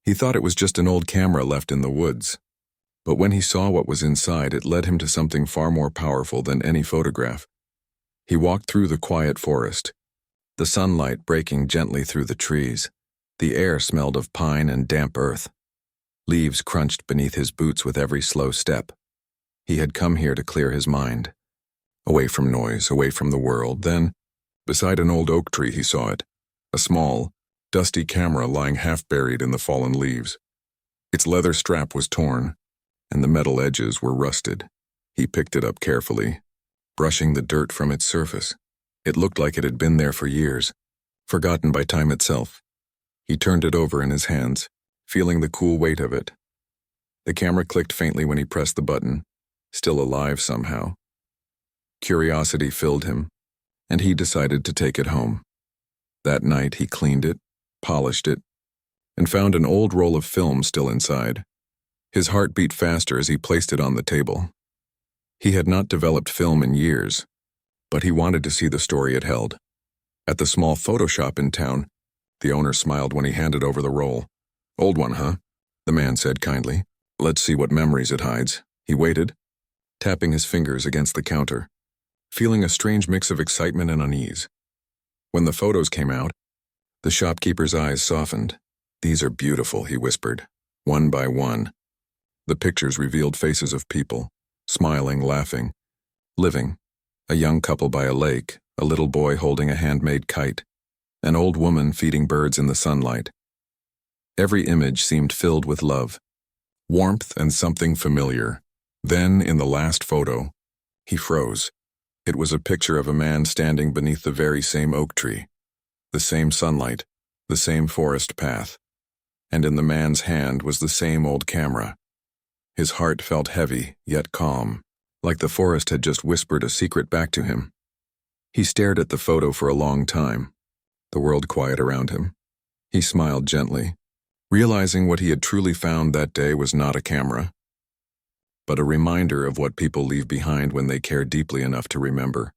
He thought it was just an old camera left in the woods. But when he saw what was inside, it led him to something far more powerful than any photograph. He walked through the quiet forest, the sunlight breaking gently through the trees. The air smelled of pine and damp earth. Leaves crunched beneath his boots with every slow step. He had come here to clear his mind. Away from noise, away from the world. Then, beside an old oak tree, he saw it. A small, dusty camera lying half-buried in the fallen leaves. Its leather strap was torn, and the metal edges were rusted. He picked it up carefully, brushing the dirt from its surface. It looked like it had been there for years, forgotten by time itself. He turned it over in his hands, feeling the cool weight of it. The camera clicked faintly when he pressed the button, still alive somehow. Curiosity filled him, and he decided to take it home. That night he cleaned it, polished it, and found an old roll of film still inside. His heart beat faster as he placed it on the table. He had not developed film in years, but he wanted to see the story it held. At the small photo shop in town, the owner smiled when he handed over the roll. "Old one, huh?" the man said kindly. "Let's see what memories it hides." He waited, tapping his fingers against the counter, feeling a strange mix of excitement and unease. When the photos came out, the shopkeeper's eyes softened. "These are beautiful," he whispered, one by one. The pictures revealed faces of people, smiling, laughing, living. A young couple by a lake, a little boy holding a handmade kite, an old woman feeding birds in the sunlight. Every image seemed filled with love, warmth, and something familiar. Then, in the last photo, he froze. It was a picture of a man standing beneath the very same oak tree, the same sunlight, the same forest path, and in the man's hand was the same old camera. His heart felt heavy, yet calm, like the forest had just whispered a secret back to him. He stared at the photo for a long time, the world quiet around him. He smiled gently, realizing what he had truly found that day was not a camera, but a reminder of what people leave behind when they care deeply enough to remember.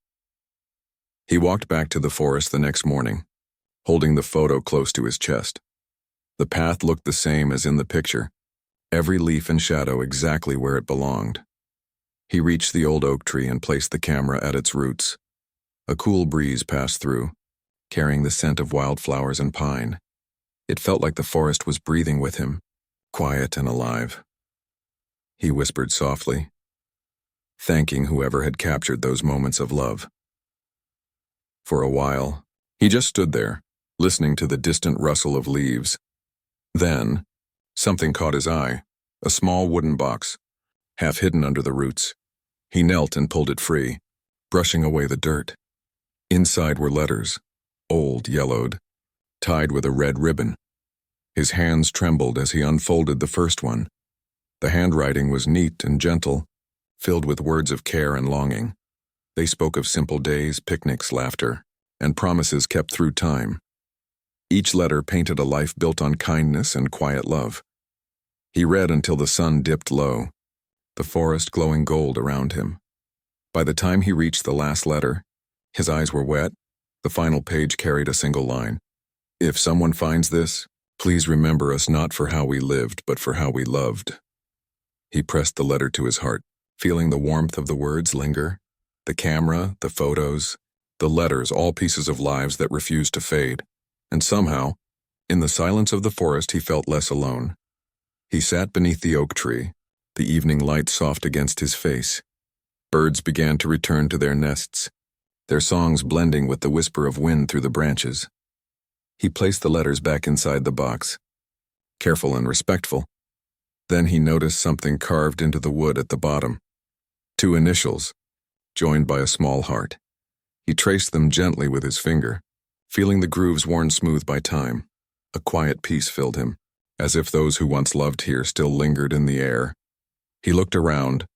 He walked back to the forest the next morning, holding the photo close to his chest. The path looked the same as in the picture, every leaf and shadow exactly where it belonged. He reached the old oak tree and placed the camera at its roots. A cool breeze passed through, carrying the scent of wildflowers and pine. It felt like the forest was breathing with him, quiet and alive. He whispered softly, thanking whoever had captured those moments of love. For a while, he just stood there, listening to the distant rustle of leaves. Then, something caught his eye, a small wooden box, half hidden under the roots. He knelt and pulled it free, brushing away the dirt. Inside were letters, old, yellowed, tied with a red ribbon. His hands trembled as he unfolded the first one. The handwriting was neat and gentle, filled with words of care and longing. They spoke of simple days, picnics, laughter, and promises kept through time. Each letter painted a life built on kindness and quiet love. He read until the sun dipped low, the forest glowing gold around him. By the time he reached the last letter, his eyes were wet. The final page carried a single line. "If someone finds this, please remember us not for how we lived, but for how we loved." He pressed the letter to his heart, feeling the warmth of the words linger. The camera, the photos, the letters, all pieces of lives that refused to fade. And somehow, in the silence of the forest, he felt less alone. He sat beneath the oak tree, the evening light soft against his face. Birds began to return to their nests, their songs blending with the whisper of wind through the branches. He placed the letters back inside the box, careful and respectful. Then he noticed something carved into the wood at the bottom. 2 initials, joined by a small heart. He traced them gently with his finger, feeling the grooves worn smooth by time. A quiet peace filled him, as if those who once loved here still lingered in the air. He looked around,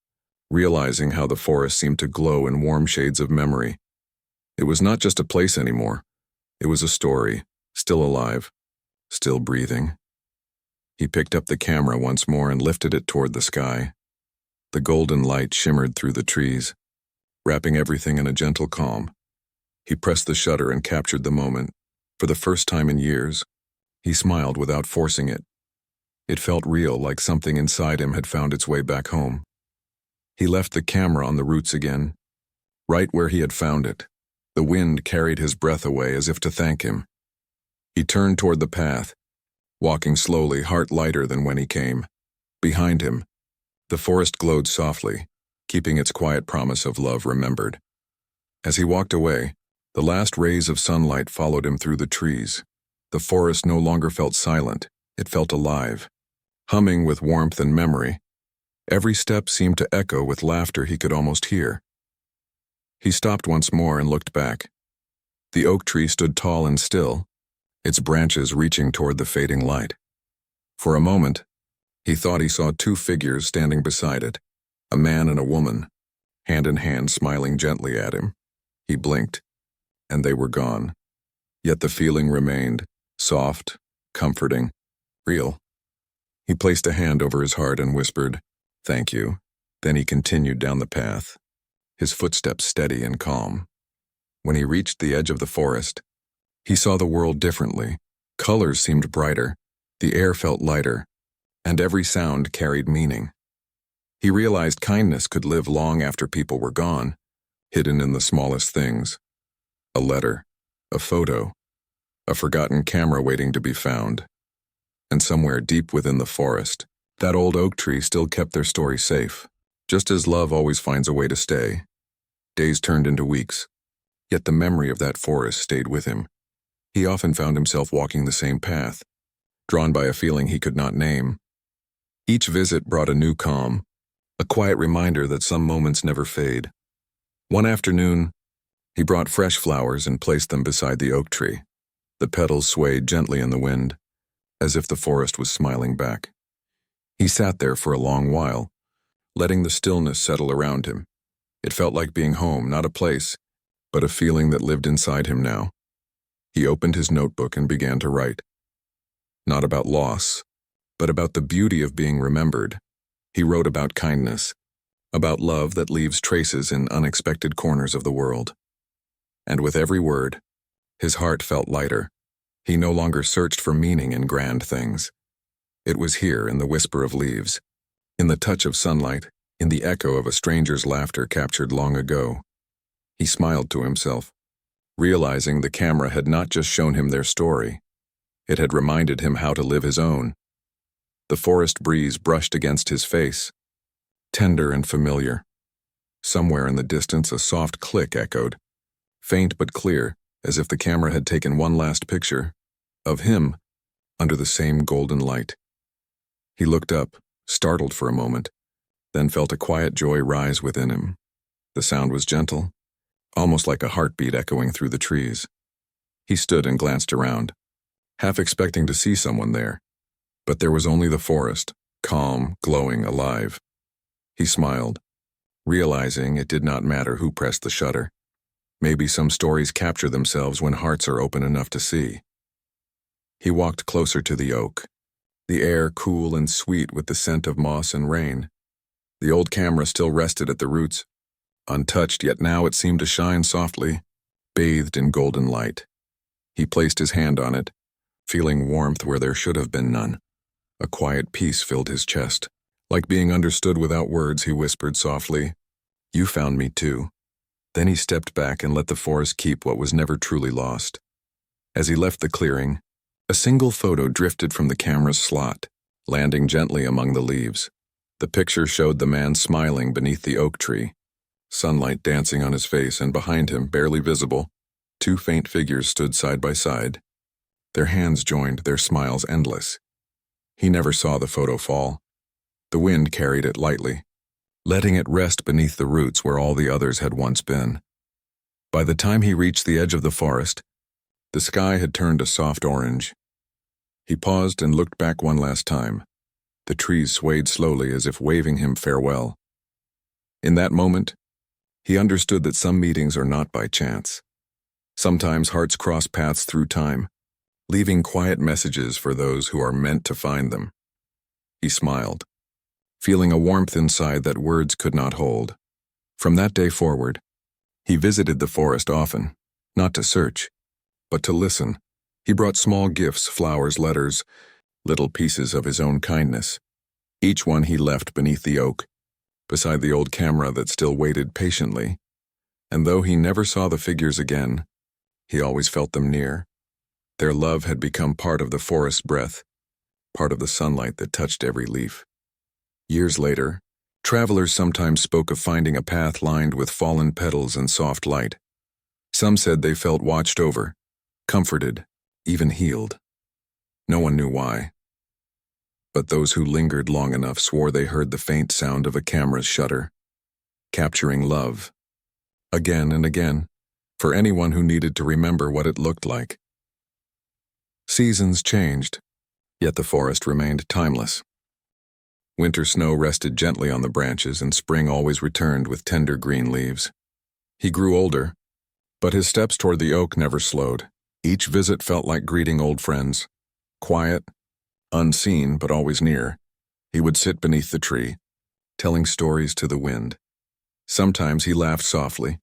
realizing how the forest seemed to glow in warm shades of memory. It was not just a place anymore. It was a story, still alive, still breathing. He picked up the camera once more and lifted it toward the sky. The golden light shimmered through the trees, wrapping everything in a gentle calm. He pressed the shutter and captured the moment. For the first time in years, he smiled without forcing it. It felt real, like something inside him had found its way back home. He left the camera on the roots again, right where he had found it. The wind carried his breath away as if to thank him. He turned toward the path, walking slowly, heart lighter than when he came. Behind him, the forest glowed softly, keeping its quiet promise of love remembered. As he walked away, the last rays of sunlight followed him through the trees. The forest no longer felt silent, it felt alive, humming with warmth and memory. Every step seemed to echo with laughter he could almost hear. He stopped once more and looked back. The oak tree stood tall and still, its branches reaching toward the fading light. For a moment, he thought he saw two figures standing beside it, a man and a woman, hand in hand, smiling gently at him. He blinked, and they were gone. Yet the feeling remained, soft, comforting, real. He placed a hand over his heart and whispered, "Thank you." Then he continued down the path, his footsteps steady and calm. When he reached the edge of the forest, he saw the world differently. Colors seemed brighter, the air felt lighter, and every sound carried meaning. He realized kindness could live long after people were gone, hidden in the smallest things. A letter, a photo, a forgotten camera waiting to be found. And somewhere deep within the forest, that old oak tree still kept their story safe. Just as love always finds a way to stay. Days turned into weeks, yet the memory of that forest stayed with him. He often found himself walking the same path, drawn by a feeling he could not name. Each visit brought a new calm, a quiet reminder that some moments never fade. One afternoon, he brought fresh flowers and placed them beside the oak tree. The petals swayed gently in the wind, as if the forest was smiling back. He sat there for a long while, letting the stillness settle around him. It felt like being home, not a place, but a feeling that lived inside him now. He opened his notebook and began to write. Not about loss, but about the beauty of being remembered. He wrote about kindness, about love that leaves traces in unexpected corners of the world. And with every word, his heart felt lighter. He no longer searched for meaning in grand things. It was here in the whisper of leaves, in the touch of sunlight, in the echo of a stranger's laughter captured long ago. He smiled to himself, realizing the camera had not just shown him their story. It had reminded him how to live his own. The forest breeze brushed against his face, tender and familiar. Somewhere in the distance, a soft click echoed, faint but clear, as if the camera had taken one last picture of him under the same golden light. He looked up, startled for a moment, then felt a quiet joy rise within him. The sound was gentle, almost like a heartbeat echoing through the trees. He stood and glanced around, half expecting to see someone there, but there was only the forest, calm, glowing, alive. He smiled, realizing it did not matter who pressed the shutter. Maybe some stories capture themselves when hearts are open enough to see. He walked closer to the oak, the air cool and sweet with the scent of moss and rain. The old camera still rested at the roots, untouched, yet now it seemed to shine softly, bathed in golden light. He placed his hand on it, feeling warmth where there should have been none. A quiet peace filled his chest. Like being understood without words, he whispered softly, "You found me too." Then he stepped back and let the forest keep what was never truly lost. As he left the clearing, a single photo drifted from the camera's slot, landing gently among the leaves. The picture showed the man smiling beneath the oak tree, sunlight dancing on his face, and behind him, barely visible, two faint figures stood side by side. Their hands joined, their smiles endless. He never saw the photo fall. The wind carried it lightly, letting it rest beneath the roots where all the others had once been. By the time he reached the edge of the forest, the sky had turned a soft orange. He paused and looked back one last time. The trees swayed slowly as if waving him farewell. In that moment, he understood that some meetings are not by chance. Sometimes hearts cross paths through time, leaving quiet messages for those who are meant to find them. He smiled, feeling a warmth inside that words could not hold. From that day forward, he visited the forest often, not to search, but to listen. He brought small gifts, flowers, letters, little pieces of his own kindness. Each one he left beneath the oak, beside the old camera that still waited patiently. And though he never saw the figures again, he always felt them near. Their love had become part of the forest's breath, part of the sunlight that touched every leaf. Years later, travelers sometimes spoke of finding a path lined with fallen petals and soft light. Some said they felt watched over, comforted, even healed. No one knew why. But those who lingered long enough swore they heard the faint sound of a camera's shutter, capturing love, again and again, for anyone who needed to remember what it looked like. Seasons changed, yet the forest remained timeless. Winter snow rested gently on the branches, and spring always returned with tender green leaves. He grew older, but his steps toward the oak never slowed. Each visit felt like greeting old friends. Quiet, unseen but always near, he would sit beneath the tree, telling stories to the wind. Sometimes he laughed softly,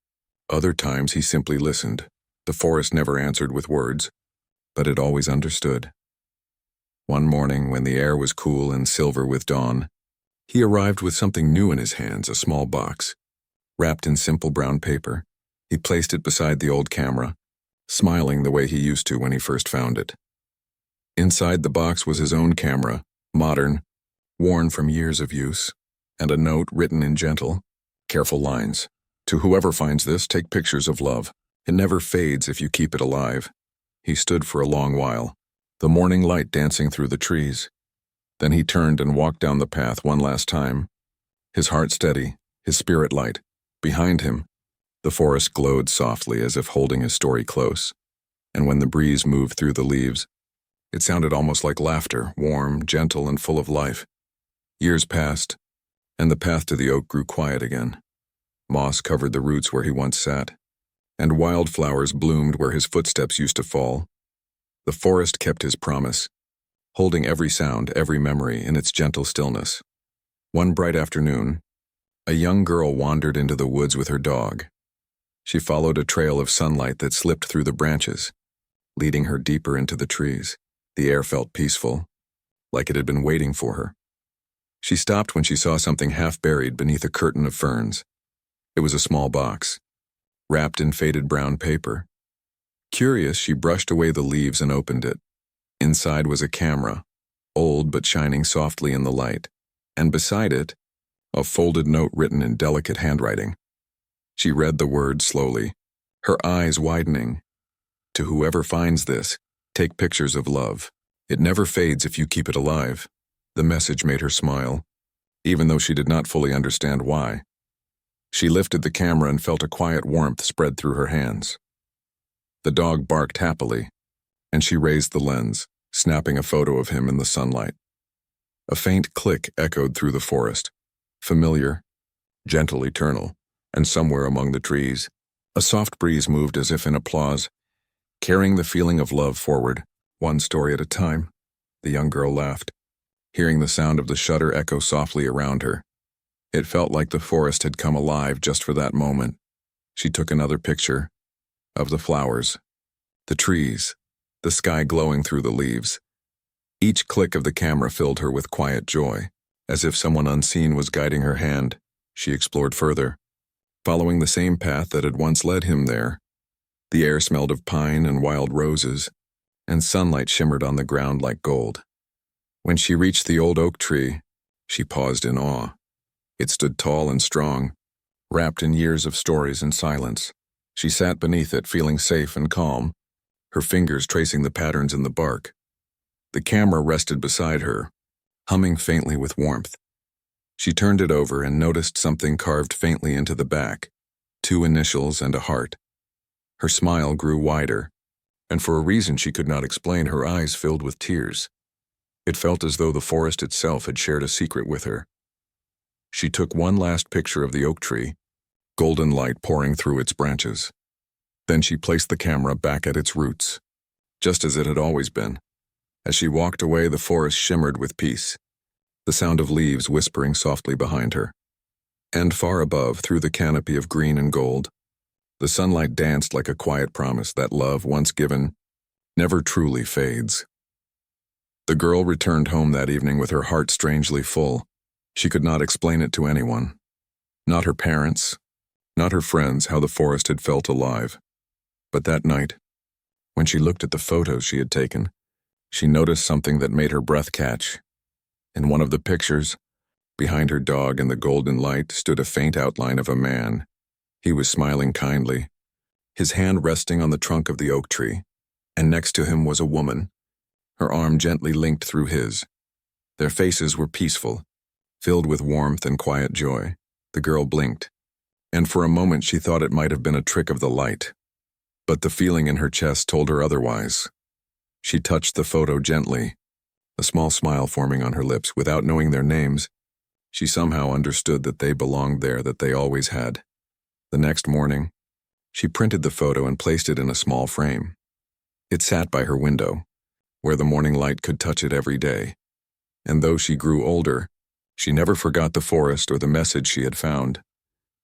other times he simply listened. The forest never answered with words, but it always understood. One morning, when the air was cool and silver with dawn, he arrived with something new in his hands, a small box, wrapped in simple brown paper. He placed it beside the old camera, smiling the way he used to when he first found it. Inside the box was his own camera, modern, worn from years of use, and a note written in gentle, careful lines. To whoever finds this, take pictures of love. It never fades if you keep it alive. He stood for a long while, the morning light dancing through the trees. Then he turned and walked down the path one last time, his heart steady, his spirit light. Behind him, the forest glowed softly as if holding his story close, and when the breeze moved through the leaves, it sounded almost like laughter, warm, gentle, and full of life. Years passed, and the path to the oak grew quiet again. Moss covered the roots where he once sat, and wildflowers bloomed where his footsteps used to fall. The forest kept his promise, holding every sound, every memory in its gentle stillness. One bright afternoon, a young girl wandered into the woods with her dog. She followed a trail of sunlight that slipped through the branches, leading her deeper into the trees. The air felt peaceful, like it had been waiting for her. She stopped when she saw something half buried beneath a curtain of ferns. It was a small box, wrapped in faded brown paper. Curious, she brushed away the leaves and opened it. Inside was a camera, old but shining softly in the light, and beside it, a folded note written in delicate handwriting. She read the words slowly, her eyes widening. To whoever finds this, take pictures of love. It never fades if you keep it alive. The message made her smile, even though she did not fully understand why. She lifted the camera and felt a quiet warmth spread through her hands. The dog barked happily, and she raised the lens, snapping a photo of him in the sunlight. A faint click echoed through the forest, familiar, gentle, eternal, and somewhere among the trees, a soft breeze moved as if in applause, carrying the feeling of love forward, one story at a time. The young girl laughed, hearing the sound of the shutter echo softly around her. It felt like the forest had come alive just for that moment. She took another picture, of the flowers, the trees, the sky glowing through the leaves. Each click of the camera filled her with quiet joy, as if someone unseen was guiding her hand. She explored further, following the same path that had once led him there. The air smelled of pine and wild roses, and sunlight shimmered on the ground like gold. When she reached the old oak tree, she paused in awe. It stood tall and strong, wrapped in years of stories and silence. She sat beneath it, feeling safe and calm, her fingers tracing the patterns in the bark. The camera rested beside her, humming faintly with warmth. She turned it over and noticed something carved faintly into the back, 2 initials and a heart. Her smile grew wider, and for a reason she could not explain, her eyes filled with tears. It felt as though the forest itself had shared a secret with her. She took one last picture of the oak tree, golden light pouring through its branches. Then she placed the camera back at its roots, just as it had always been. As she walked away, the forest shimmered with peace, the sound of leaves whispering softly behind her. And far above, through the canopy of green and gold, the sunlight danced like a quiet promise that love, once given, never truly fades. The girl returned home that evening with her heart strangely full. She could not explain it to anyone. Not her parents, not her friends, how the forest had felt alive. But that night, when she looked at the photos she had taken, she noticed something that made her breath catch. In one of the pictures, behind her dog in the golden light, stood a faint outline of a man. He was smiling kindly, his hand resting on the trunk of the oak tree, and next to him was a woman, her arm gently linked through his. Their faces were peaceful, filled with warmth and quiet joy. The girl blinked, and for a moment she thought it might have been a trick of the light. But the feeling in her chest told her otherwise. She touched the photo gently, a small smile forming on her lips. Without knowing their names, she somehow understood that they belonged there, that they always had. The next morning, she printed the photo and placed it in a small frame. It sat by her window, where the morning light could touch it every day. And though she grew older, she never forgot the forest or the message she had found.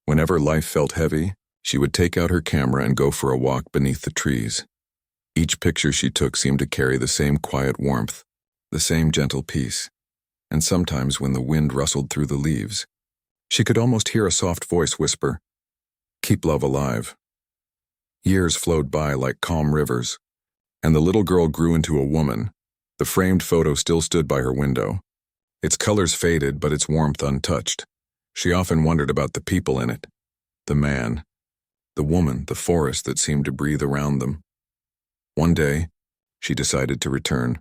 Whenever life felt heavy, she would take out her camera and go for a walk beneath the trees. Each picture she took seemed to carry the same quiet warmth, the same gentle peace. And sometimes when the wind rustled through the leaves, she could almost hear a soft voice whisper, "Keep love alive." Years flowed by like calm rivers, and the little girl grew into a woman. The framed photo still stood by her window. Its colors faded, but its warmth untouched. She often wondered about the people in it, the man, the woman, the forest that seemed to breathe around them. One day, she decided to return.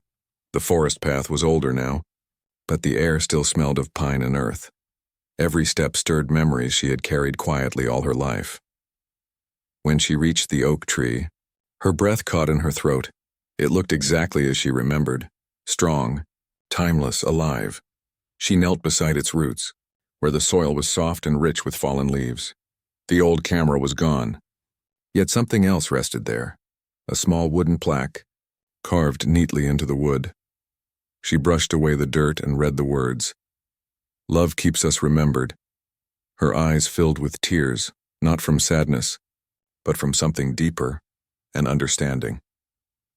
The forest path was older now, but the air still smelled of pine and earth. Every step stirred memories she had carried quietly all her life. When she reached the oak tree, her breath caught in her throat. It looked exactly as she remembered, strong, timeless, alive. She knelt beside its roots, where the soil was soft and rich with fallen leaves. The old camera was gone, yet something else rested there, a small wooden plaque, carved neatly into the wood. She brushed away the dirt and read the words, "Love keeps us remembered." Her eyes filled with tears, not from sadness, but from something deeper, an understanding.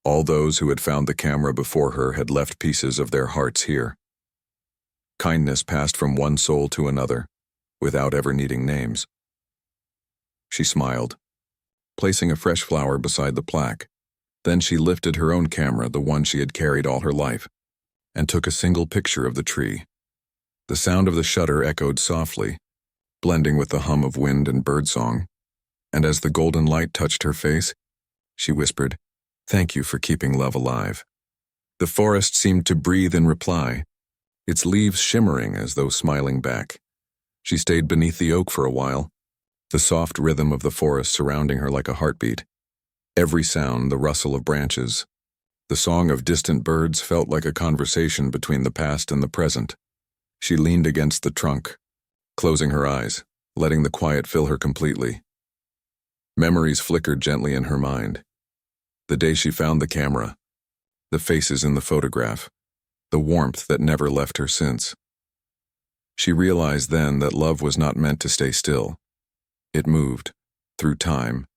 All those who had found the camera before her had left pieces of their hearts here. Kindness passed from one soul to another, without ever needing names. She smiled, placing a fresh flower beside the plaque. Then she lifted her own camera, the one she had carried all her life, and took a single picture of the tree. The sound of the shutter echoed softly, blending with the hum of wind and birdsong. And as the golden light touched her face, she whispered, "Thank you for keeping love alive." The forest seemed to breathe in reply, its leaves shimmering as though smiling back. She stayed beneath the oak for a while, the soft rhythm of the forest surrounding her like a heartbeat. Every sound, the rustle of branches, the song of distant birds felt like a conversation between the past and the present. She leaned against the trunk, closing her eyes, letting the quiet fill her completely. Memories flickered gently in her mind. The day she found the camera, the faces in the photograph, the warmth that never left her since. She realized then that love was not meant to stay still. It moved, through time,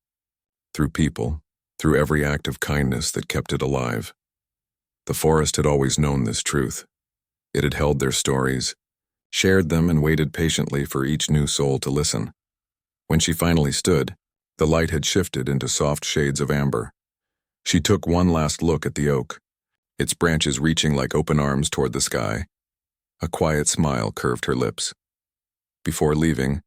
through people, through every act of kindness that kept it alive. The forest had always known this truth. It had held their stories, shared them, and waited patiently for each new soul to listen. When she finally stood, the light had shifted into soft shades of amber. She took one last look at the oak, its branches reaching like open arms toward the sky. A quiet smile curved her lips. Before leaving,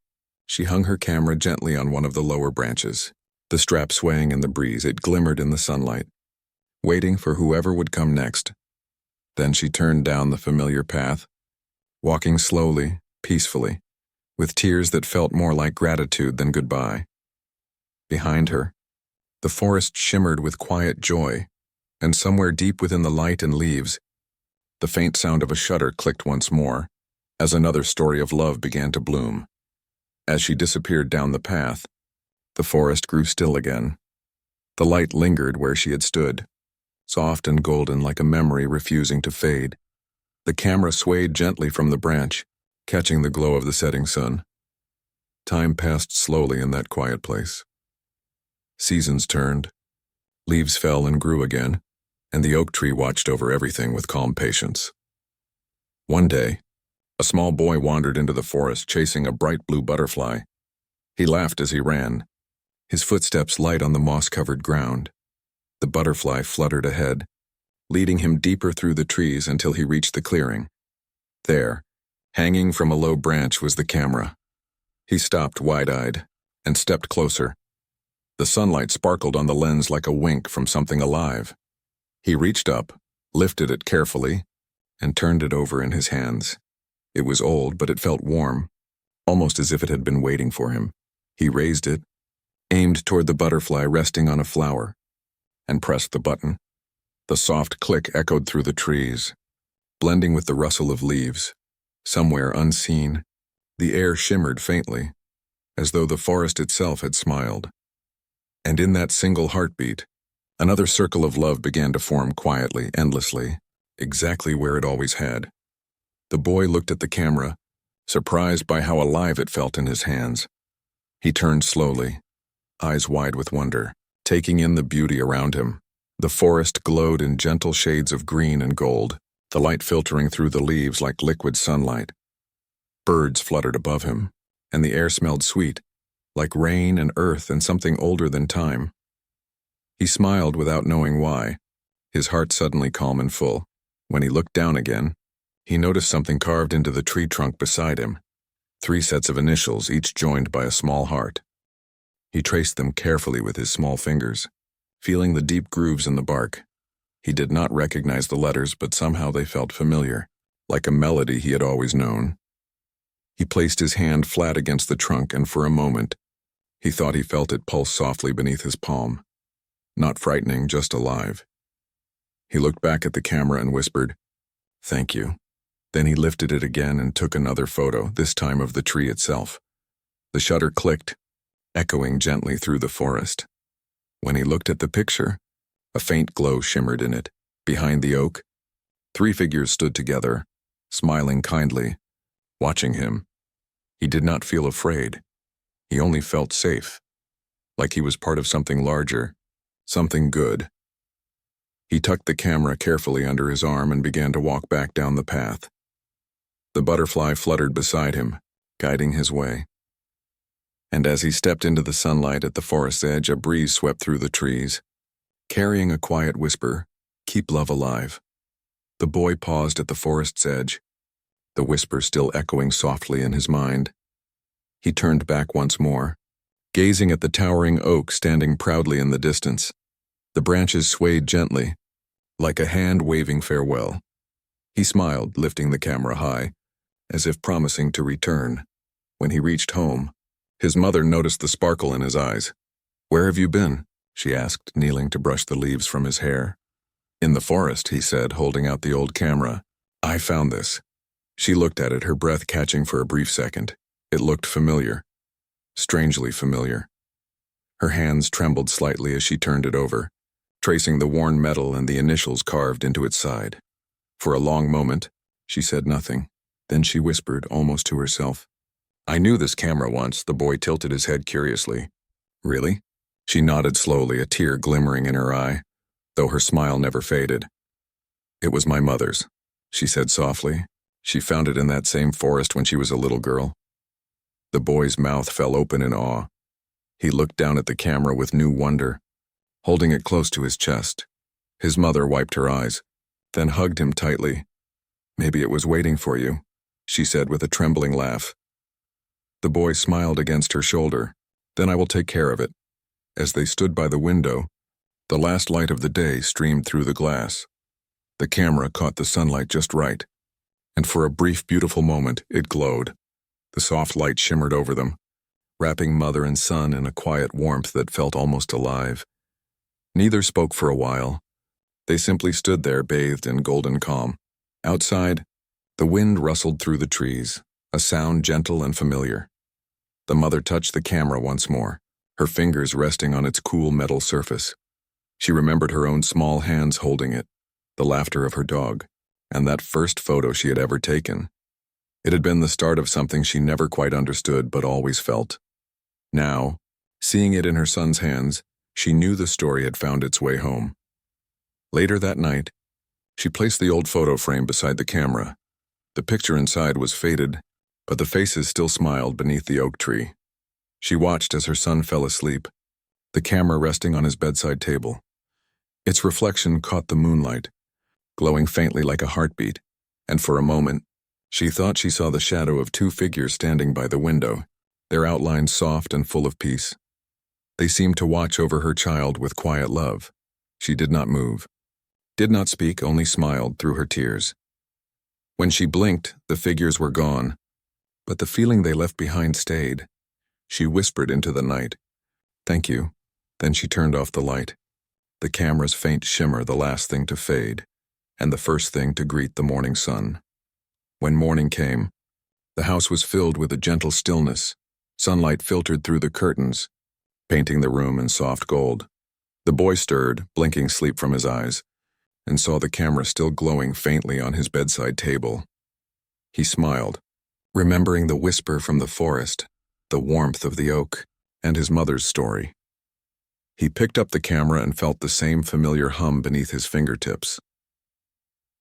she hung her camera gently on one of the lower branches, the strap swaying in the breeze. It glimmered in the sunlight, waiting for whoever would come next. Then she turned down the familiar path, walking slowly, peacefully, with tears that felt more like gratitude than goodbye. Behind her, the forest shimmered with quiet joy, and somewhere deep within the light and leaves, the faint sound of a shutter clicked once more, as another story of love began to bloom. As she disappeared down the path, the forest grew still again. The light lingered where she had stood, soft and golden like a memory refusing to fade. The camera swayed gently from the branch, catching the glow of the setting sun. Time passed slowly in that quiet place. Seasons turned, leaves fell and grew again, and the oak tree watched over everything with calm patience. One day, a small boy wandered into the forest chasing a bright blue butterfly. He laughed as he ran, his footsteps light on the moss-covered ground. The butterfly fluttered ahead, leading him deeper through the trees until he reached the clearing. There, hanging from a low branch, was the camera. He stopped wide-eyed and stepped closer. The sunlight sparkled on the lens like a wink from something alive. He reached up, lifted it carefully, and turned it over in his hands. It was old, but it felt warm, almost as if it had been waiting for him. He raised it, aimed toward the butterfly resting on a flower, and pressed the button. The soft click echoed through the trees, blending with the rustle of leaves. Somewhere unseen, the air shimmered faintly, as though the forest itself had smiled. And in that single heartbeat, another circle of love began to form quietly, endlessly, exactly where it always had. The boy looked at the camera, surprised by how alive it felt in his hands. He turned slowly, eyes wide with wonder, taking in the beauty around him. The forest glowed in gentle shades of green and gold, the light filtering through the leaves like liquid sunlight. Birds fluttered above him, and the air smelled sweet, like rain and earth and something older than time. He smiled without knowing why, his heart suddenly calm and full. When he looked down again, he noticed something carved into the tree trunk beside him, 3 sets of initials, each joined by a small heart. He traced them carefully with his small fingers, feeling the deep grooves in the bark. He did not recognize the letters, but somehow they felt familiar, like a melody he had always known. He placed his hand flat against the trunk, and for a moment, he thought he felt it pulse softly beneath his palm. Not frightening, just alive. He looked back at the camera and whispered, "Thank you." Then he lifted it again and took another photo, this time of the tree itself. The shutter clicked, echoing gently through the forest. When he looked at the picture, a faint glow shimmered in it. Behind the oak, 3 figures stood together, smiling kindly, watching him. He did not feel afraid. He only felt safe, like he was part of something larger, something good. He tucked the camera carefully under his arm and began to walk back down the path. The butterfly fluttered beside him, guiding his way. And as he stepped into the sunlight at the forest's edge, a breeze swept through the trees, carrying a quiet whisper, "Keep love alive." The boy paused at the forest's edge, the whisper still echoing softly in his mind. He turned back once more, gazing at the towering oak standing proudly in the distance. The branches swayed gently, like a hand waving farewell. He smiled, lifting the camera high, as if promising to return. When he reached home, his mother noticed the sparkle in his eyes. "Where have you been?" she asked, kneeling to brush the leaves from his hair. "In the forest," he said, holding out the old camera. "I found this." She looked at it, her breath catching for a brief second. It looked familiar, strangely familiar. Her hands trembled slightly as she turned it over, tracing the worn metal and the initials carved into its side. For a long moment, she said nothing. Then she whispered, almost to herself, "I knew this camera once." The boy tilted his head curiously. "Really?" She nodded slowly, a tear glimmering in her eye, though her smile never faded. "It was my mother's," she said softly. "She found it in that same forest when she was a little girl." The boy's mouth fell open in awe. He looked down at the camera with new wonder, holding it close to his chest. His mother wiped her eyes, then hugged him tightly. "Maybe it was waiting for you," she said with a trembling laugh. The boy smiled against her shoulder. "Then I will take care of it." As they stood by the window, the last light of the day streamed through the glass. The camera caught the sunlight just right, and for a brief, beautiful moment, it glowed. The soft light shimmered over them, wrapping mother and son in a quiet warmth that felt almost alive. Neither spoke for a while. They simply stood there, bathed in golden calm. Outside, the wind rustled through the trees, a sound gentle and familiar. The mother touched the camera once more, her fingers resting on its cool metal surface. She remembered her own small hands holding it, the laughter of her dog, and that first photo she had ever taken. It had been the start of something she never quite understood but always felt. Now, seeing it in her son's hands, she knew the story had found its way home. Later that night, she placed the old photo frame beside the camera. The picture inside was faded, but the faces still smiled beneath the oak tree. She watched as her son fell asleep, the camera resting on his bedside table. Its reflection caught the moonlight, glowing faintly like a heartbeat, and for a moment, she thought she saw the shadow of two figures standing by the window, their outlines soft and full of peace. They seemed to watch over her child with quiet love. She did not move, did not speak, only smiled through her tears. When she blinked, the figures were gone, but the feeling they left behind stayed. She whispered into the night, "Thank you." Then she turned off the light, the camera's faint shimmer the last thing to fade, and the first thing to greet the morning sun. When morning came, the house was filled with a gentle stillness. Sunlight filtered through the curtains, painting the room in soft gold. The boy stirred, blinking sleep from his eyes, and saw the camera still glowing faintly on his bedside table. He smiled, remembering the whisper from the forest, the warmth of the oak, and his mother's story. He picked up the camera and felt the same familiar hum beneath his fingertips.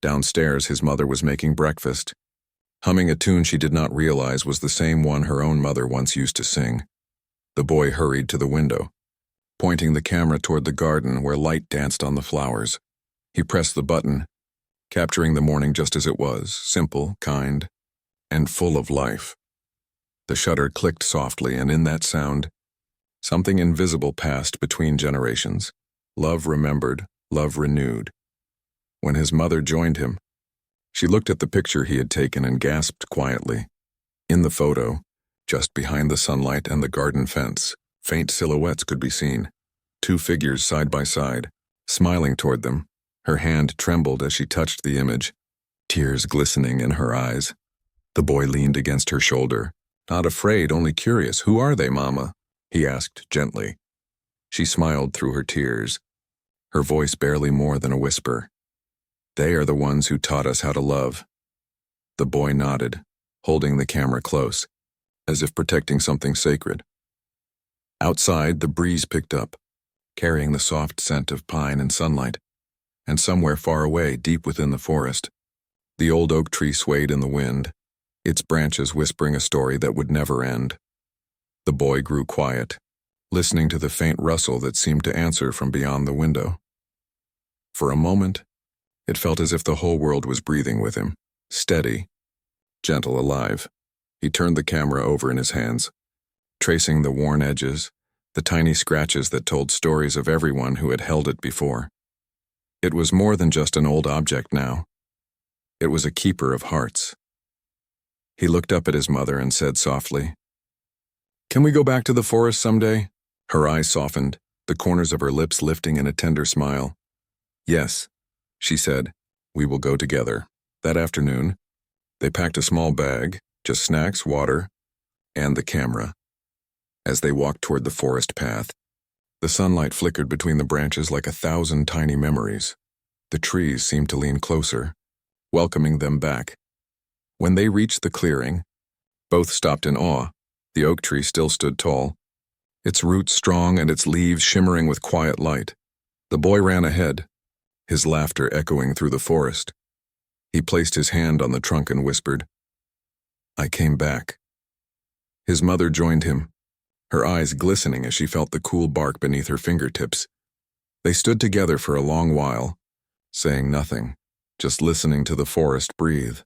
Downstairs, his mother was making breakfast, humming a tune she did not realize was the same one her own mother once used to sing. The boy hurried to the window, pointing the camera toward the garden where light danced on the flowers. He pressed the button, capturing the morning just as it was, simple, kind, and full of life. The shutter clicked softly, and in that sound, something invisible passed between generations. Love remembered, love renewed. When his mother joined him, she looked at the picture he had taken and gasped quietly. In the photo, just behind the sunlight and the garden fence, faint silhouettes could be seen. Two figures side by side, smiling toward them. Her hand trembled as she touched the image, tears glistening in her eyes. The boy leaned against her shoulder, not afraid, only curious. "Who are they, Mama?" he asked gently. She smiled through her tears, her voice barely more than a whisper. "They are the ones who taught us how to love." The boy nodded, holding the camera close, as if protecting something sacred. Outside, the breeze picked up, carrying the soft scent of pine and sunlight, and somewhere far away, deep within the forest, the old oak tree swayed in the wind, its branches whispering a story that would never end. The boy grew quiet, listening to the faint rustle that seemed to answer from beyond the window. For a moment, it felt as if the whole world was breathing with him, steady, gentle, alive. He turned the camera over in his hands, tracing the worn edges, the tiny scratches that told stories of everyone who had held it before. It was more than just an old object now. It was a keeper of hearts. He looked up at his mother and said softly, "Can we go back to the forest someday?" Her eyes softened, the corners of her lips lifting in a tender smile. "Yes," she said, "we will go together." That afternoon, they packed a small bag, just snacks, water, and the camera. As they walked toward the forest path, the sunlight flickered between the branches like 1,000 tiny memories. The trees seemed to lean closer, welcoming them back. When they reached the clearing, both stopped in awe. The oak tree still stood tall, its roots strong and its leaves shimmering with quiet light. The boy ran ahead, his laughter echoing through the forest. He placed his hand on the trunk and whispered, "I came back." His mother joined him, her eyes glistening as she felt the cool bark beneath her fingertips. They stood together for a long while, saying nothing, just listening to the forest breathe.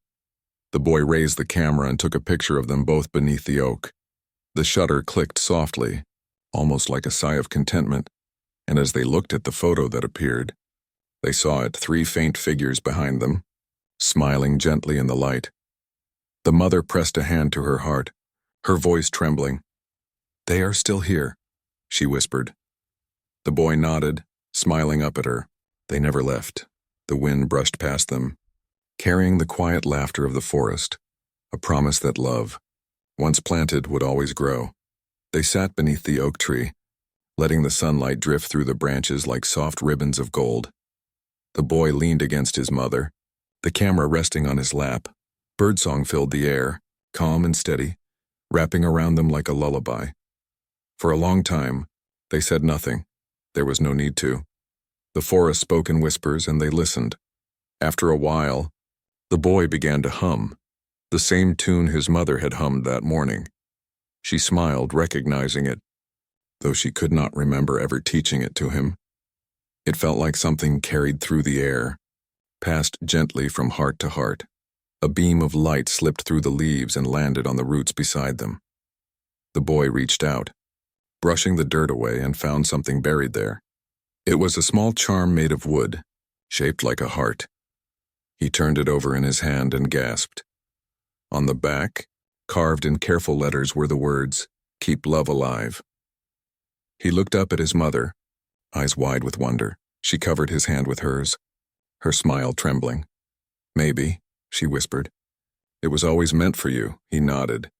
The boy raised the camera and took a picture of them both beneath the oak. The shutter clicked softly, almost like a sigh of contentment, and as they looked at the photo that appeared, they saw it, 3 faint figures behind them, smiling gently in the light. The mother pressed a hand to her heart, her voice trembling. "They are still here," she whispered. The boy nodded, smiling up at her. They never left. The wind brushed past them, carrying the quiet laughter of the forest, a promise that love, once planted, would always grow. They sat beneath the oak tree, letting the sunlight drift through the branches like soft ribbons of gold. The boy leaned against his mother, the camera resting on his lap. Birdsong filled the air, calm and steady, wrapping around them like a lullaby. For a long time, they said nothing. There was no need to. The forest spoke in whispers, and they listened. After a while, the boy began to hum, the same tune his mother had hummed that morning. She smiled, recognizing it, though she could not remember ever teaching it to him. It felt like something carried through the air, passed gently from heart to heart. A beam of light slipped through the leaves and landed on the roots beside them. The boy reached out, brushing the dirt away, and found something buried there. It was a small charm made of wood, shaped like a heart. He turned it over in his hand and gasped. On the back, carved in careful letters, were the words, "Keep love alive." He looked up at his mother, eyes wide with wonder. She covered his hand with hers, her smile trembling. "Maybe," she whispered. "It was always meant for you," he nodded,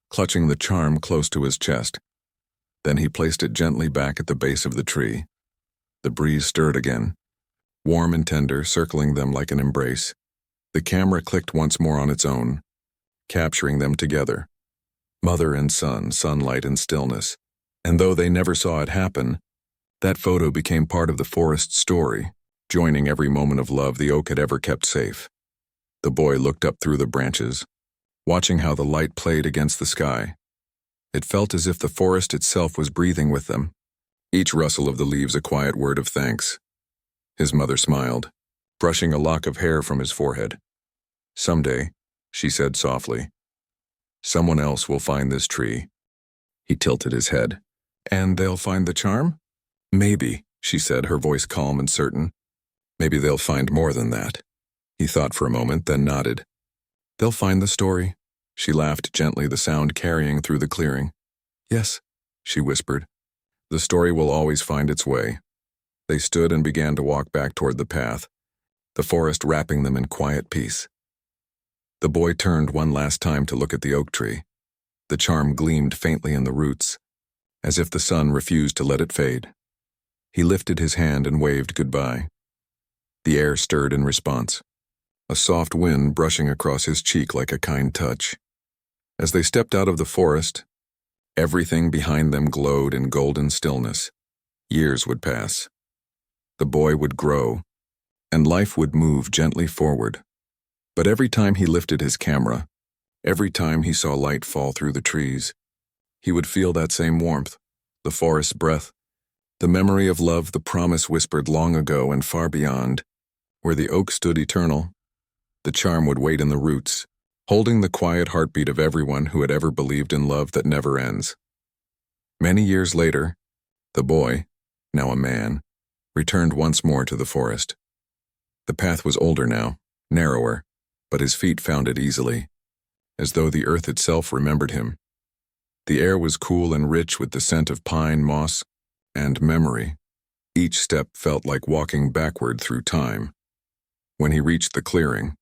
clutching the charm close to his chest. Then he placed it gently back at the base of the tree. The breeze stirred again, warm and tender, circling them like an embrace. The camera clicked once more on its own, capturing them together. Mother and son, sunlight and stillness. And though they never saw it happen, that photo became part of the forest's story, joining every moment of love the oak had ever kept safe. The boy looked up through the branches, watching how the light played against the sky. It felt as if the forest itself was breathing with them, each rustle of the leaves a quiet word of thanks. His mother smiled, brushing a lock of hair from his forehead. "Someday," she said softly, "someone else will find this tree." He tilted his head. "And they'll find the charm?" "Maybe," she said, her voice calm and certain. "Maybe they'll find more than that." He thought for a moment, then nodded. "They'll find the story." She laughed gently, the sound carrying through the clearing. "Yes," she whispered. "The story will always find its way." They stood and began to walk back toward the path, the forest wrapping them in quiet peace. The boy turned one last time to look at the oak tree. The charm gleamed faintly in the roots, as if the sun refused to let it fade. He lifted his hand and waved goodbye. The air stirred in response, a soft wind brushing across his cheek like a kind touch. As they stepped out of the forest, everything behind them glowed in golden stillness. Years would pass. The boy would grow, and life would move gently forward. But every time he lifted his camera, every time he saw light fall through the trees, he would feel that same warmth, the forest's breath, the memory of love, the promise whispered long ago and far beyond. Where the oak stood eternal, the charm would wait in the roots, holding the quiet heartbeat of everyone who had ever believed in love that never ends. Many years later, the boy, now a man, returned once more to the forest. The path was older now, narrower, but his feet found it easily, as though the earth itself remembered him. The air was cool and rich with the scent of pine, moss, and memory. Each step felt like walking backward through time. When he reached the clearing,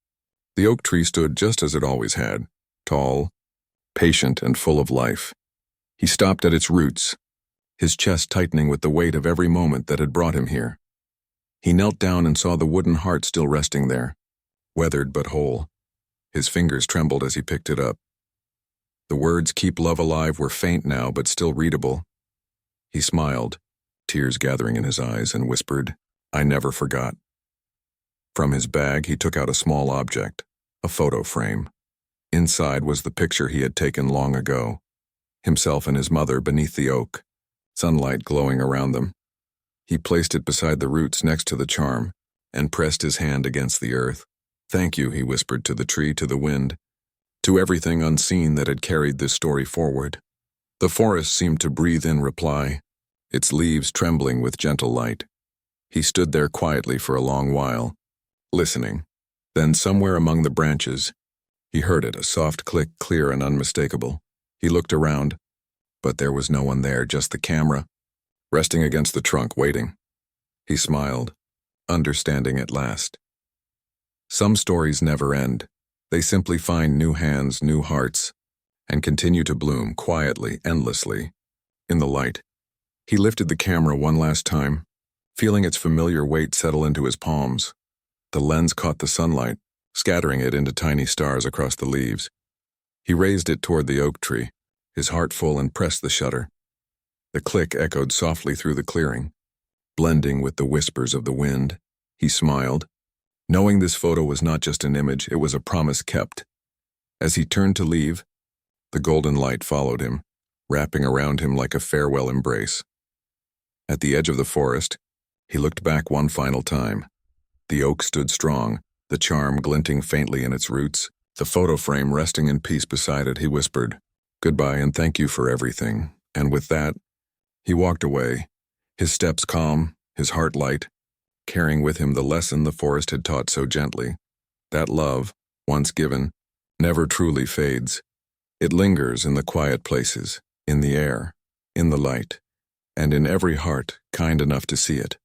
the oak tree stood just as it always had, tall, patient, and full of life. He stopped at its roots, his chest tightening with the weight of every moment that had brought him here. He knelt down and saw the wooden heart still resting there, weathered but whole. His fingers trembled as he picked it up. The words "Keep love alive" were faint now, but still readable. He smiled, tears gathering in his eyes, and whispered, "I never forgot." From his bag, he took out a small object, a photo frame. Inside was the picture he had taken long ago, himself and his mother beneath the oak, sunlight glowing around them. He placed it beside the roots next to the charm and pressed his hand against the earth. "Thank you," he whispered to the tree, to the wind, to everything unseen that had carried this story forward. The forest seemed to breathe in reply, its leaves trembling with gentle light. He stood there quietly for a long while, listening. Then somewhere among the branches, he heard it, a soft click, clear and unmistakable. He looked around, but there was no one there, just the camera, resting against the trunk, waiting. He smiled, understanding at last. Some stories never end. They simply find new hands, new hearts, and continue to bloom quietly, endlessly, in the light. He lifted the camera one last time, feeling its familiar weight settle into his palms. The lens caught the sunlight, scattering it into tiny stars across the leaves. He raised it toward the oak tree, his heart full, and pressed the shutter. The click echoed softly through the clearing. blending with the whispers of the wind. He smiled, knowing this photo was not just an image, it was a promise kept. As he turned to leave, the golden light followed him, wrapping around him like a farewell embrace. At the edge of the forest, he looked back one final time. The oak stood strong, the charm glinting faintly in its roots. The photo frame resting in peace beside it, he whispered, "Goodbye and thank you for everything." And with that, he walked away, his steps calm, his heart light, carrying with him the lesson the forest had taught so gently, that love, once given, never truly fades. It lingers in the quiet places, in the air, in the light, and in every heart kind enough to see it.